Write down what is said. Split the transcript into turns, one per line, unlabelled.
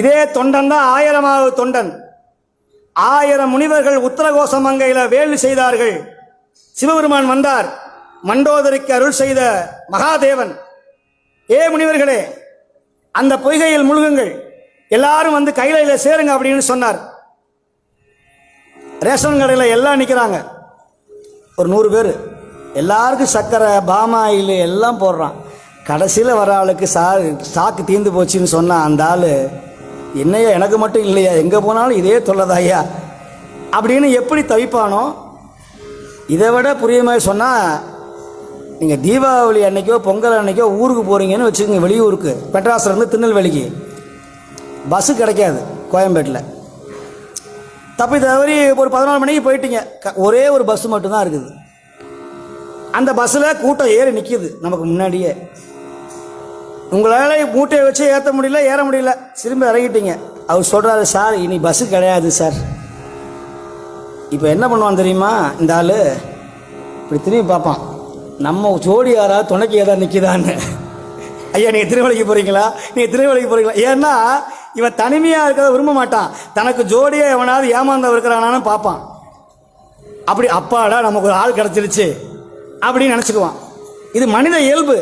இதே தொண்டன் தான் 1000வது தொண்டன். 1000 முனிவர்கள் உத்தரகோசமங்கையில் வேள்வி செய்தார்கள். சிவபெருமான் வந்தார். மண்டோதரிக்கு அருள் செய்த மகாதேவன், ஏ முனிவர்களே, அந்த பொய்கையில் முழுகுங்கள், எல்லாரும் வந்து கையில சேருங்க அப்படின்னு சொன்னார். ரேஷன் கடையில் எல்லாம் நிற்கிறாங்க, ஒரு 100 பேர். எல்லாருக்கும் சர்க்கரை, பாமாயில் எல்லாம் போடுறான். கடைசியில் வர ஆளுக்கு சாக்கு தீர்ந்து போச்சுன்னு சொன்னால் அந்த ஆள், என்னையா எனக்கு மட்டும் இல்லையா, எங்கே போனாலும் இதே தொல்லதாயா அப்படின்னு எப்படி தவிப்பானோ. இதை விட புரிய மாதிரி சொன்னால், நீங்கள் தீபாவளி அன்னைக்கோ பொங்கல் அன்னைக்கோ ஊருக்கு போகிறீங்கன்னு வச்சுக்கோங்க, வெளியூருக்கு, மெட்ராஸ்லேருந்து திருநெல்வேலிக்கு பஸ்ஸு கிடைக்காது. கோயம்பேட்டில் தப்பி தவறி ஒரு 14 மணிக்கு போயிட்டீங்க, ஒரே ஒரு பஸ்ஸு மட்டும்தான் இருக்குது. அந்த பஸ்ஸில் கூட்டம் ஏறி நிற்கிது நமக்கு முன்னாடியே. உங்களால் மூட்டையை வச்சு ஏற்ற முடியல, ஏற முடியல, திரும்ப இறங்கிட்டீங்க. அவர் சொல்கிறாரு, சார் இனி பஸ்ஸு கிடையாது சார். இப்போ என்ன பண்ணுவான் தெரியுமா, இந்த ஆள் இப்படி திரும்பி பார்ப்பான், நம்ம ஜோடி யாராவது துணைக்கு ஏதாவது நிற்கிதான்னு. ஐயா நீங்கள் திருவள்ளிக்கு போகிறீங்களா, நீங்கள் திருவள்ளிக்கு போகிறீங்களா? ஏன்னா இவன் தனிமையாக இருக்கிறத விரும்ப மாட்டான், தனக்கு ஜோடியாக எவனாவது ஏமாந்தவன் இருக்கிறானான்னு பார்ப்பான். அப்படி அப்பாடா நமக்கு ஒரு ஆள் கிடச்சிருச்சு அப்படின்னு நினச்சிக்குவான். இது மனித இயல்பு.